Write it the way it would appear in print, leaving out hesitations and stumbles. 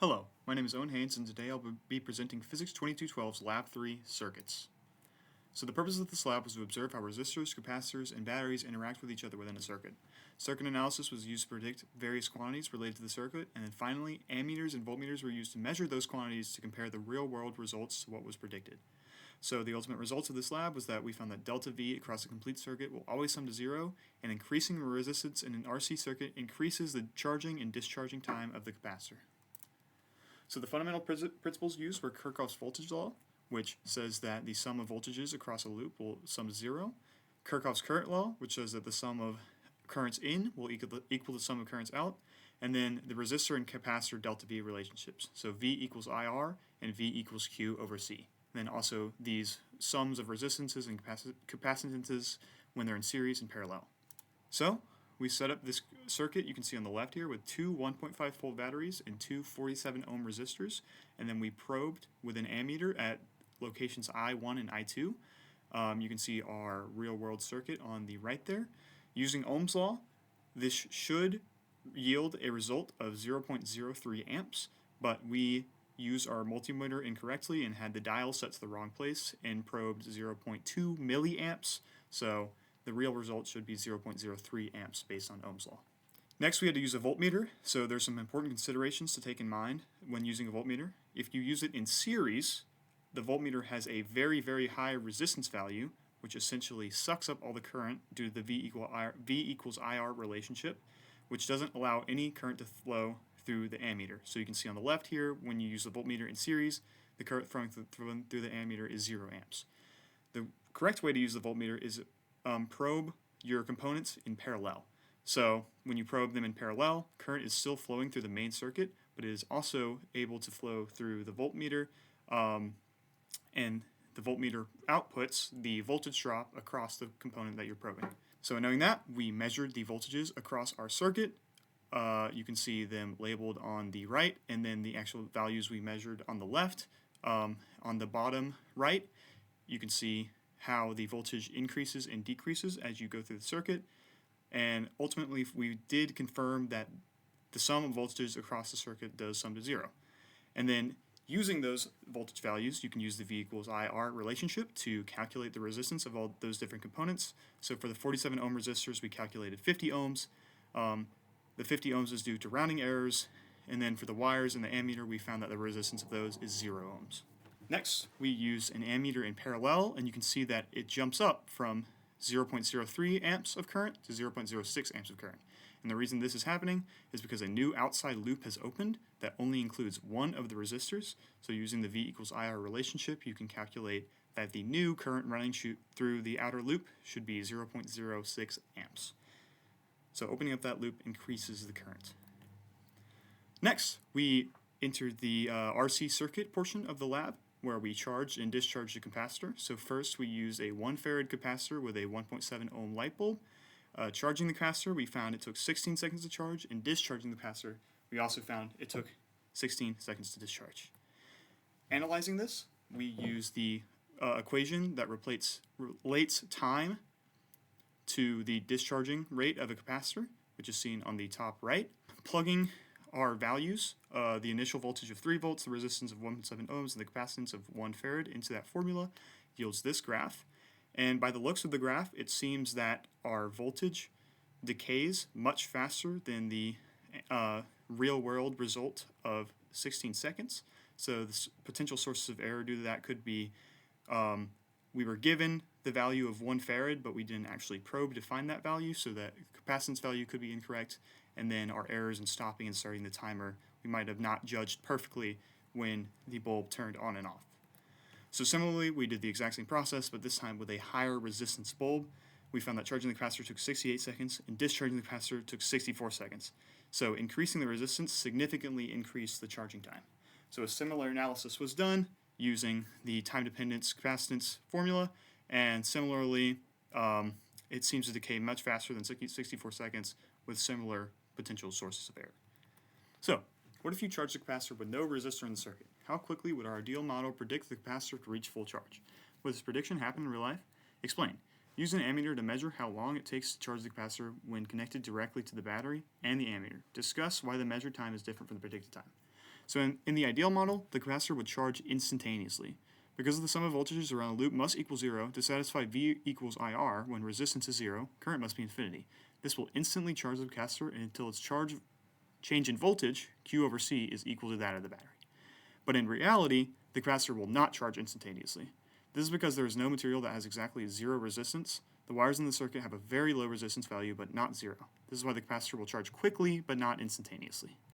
Hello, my name is Owen Haynes, and today I'll be presenting Physics 2212's Lab 3 Circuits. So the purpose of this lab was to observe how resistors, capacitors, and batteries interact with each other within a circuit. Circuit analysis was used to predict various quantities related to the circuit, and then finally, ammeters and voltmeters were used to measure those quantities to compare the real-world results to what was predicted. So the ultimate results of this lab was that we found that delta V across a complete circuit will always sum to 0, and increasing the resistance in an RC circuit increases the charging and discharging time of the capacitor. So the fundamental principles used were Kirchhoff's voltage law, which says that the sum of voltages across a loop will sum to 0. Kirchhoff's current law, which says that the sum of currents in will equal the sum of currents out. And then the resistor and capacitor delta V relationships. So V equals IR and V equals Q over C. And then also these sums of resistances and capacitances when they're in series and parallel. So we set up this circuit you can see on the left here with two 1.5 volt batteries and two 47 ohm resistors, and then we probed with an ammeter at locations I1 and I2. You can see our real world circuit on the right there. Using Ohm's law, this should yield a result of 0.03 amps, but we used our multimeter incorrectly and had the dial set to the wrong place and probed 0.2 milliamps. So the real result should be 0.03 amps based on Ohm's law. Next, we had to use a voltmeter, so there's some important considerations to take in mind when using a voltmeter. If you use it in series, the voltmeter has a very, very high resistance value, which essentially sucks up all the current due to the V equals IR relationship, which doesn't allow any current to flow through the ammeter. So you can see on the left here, when you use the voltmeter in series, the current flowing through the ammeter is 0 amps. The correct way to use the voltmeter is probe your components in parallel. So when you probe them in parallel, current is still flowing through the main circuit, but it is also able to flow through the voltmeter, and the voltmeter outputs the voltage drop across the component that you're probing. So knowing that, we measured the voltages across our circuit. You can see them labeled on the right, and then the actual values we measured on the left. On the bottom right, you can see how the voltage increases and decreases as you go through the circuit. And ultimately, we did confirm that the sum of voltages across the circuit does sum to 0. And then using those voltage values, you can use the V equals IR relationship to calculate the resistance of all those different components. So for the 47 ohm resistors, we calculated 50 ohms. The 50 ohms is due to rounding errors. And then for the wires and the ammeter, we found that the resistance of those is 0 ohms. Next, we use an ammeter in parallel, and you can see that it jumps up from 0.03 amps of current to 0.06 amps of current. And the reason this is happening is because a new outside loop has opened that only includes one of the resistors. So using the V equals IR relationship, you can calculate that the new current running through the outer loop should be 0.06 amps. So opening up that loop increases the current. Next, we entered the RC circuit portion of the lab, where we charged and discharged the capacitor. So first we used a 1 farad capacitor with a 1.7 ohm light bulb. Charging the capacitor, we found it took 16 seconds to charge, and discharging the capacitor, we also found it took 16 seconds to discharge. Analyzing this, we use the equation that relates time to the discharging rate of a capacitor, which is seen on the top right. Plugging our values, the initial voltage of 3 volts, the resistance of 1.7 ohms, and the capacitance of 1 farad into that formula yields this graph. And by the looks of the graph, it seems that our voltage decays much faster than the real-world result of 16 seconds. So the potential sources of error due to that could be we were given the value of 1 farad, but we didn't actually probe to find that value, so that capacitance value could be incorrect. And then our errors in stopping and starting the timer, we might have not judged perfectly when the bulb turned on and off. So similarly, we did the exact same process, but this time with a higher resistance bulb. We found that charging the capacitor took 68 seconds, and discharging the capacitor took 64 seconds. So increasing the resistance significantly increased the charging time. So a similar analysis was done using the time dependence capacitance formula, and similarly, it seems to decay much faster than 64 seconds with similar potential sources of error. So, what if you charge the capacitor with no resistor in the circuit? How quickly would our ideal model predict the capacitor to reach full charge? Would this prediction happen in real life? Explain. Use an ammeter to measure how long it takes to charge the capacitor when connected directly to the battery and the ammeter. Discuss why the measured time is different from the predicted time. So in the ideal model, the capacitor would charge instantaneously. Because the sum of voltages around a loop must equal 0, to satisfy V equals IR when resistance is 0, current must be infinity. This will instantly charge the capacitor until its change in voltage, Q over C, is equal to that of the battery. But in reality, the capacitor will not charge instantaneously. This is because there is no material that has exactly 0 resistance. The wires in the circuit have a very low resistance value, but not 0. This is why the capacitor will charge quickly, but not instantaneously.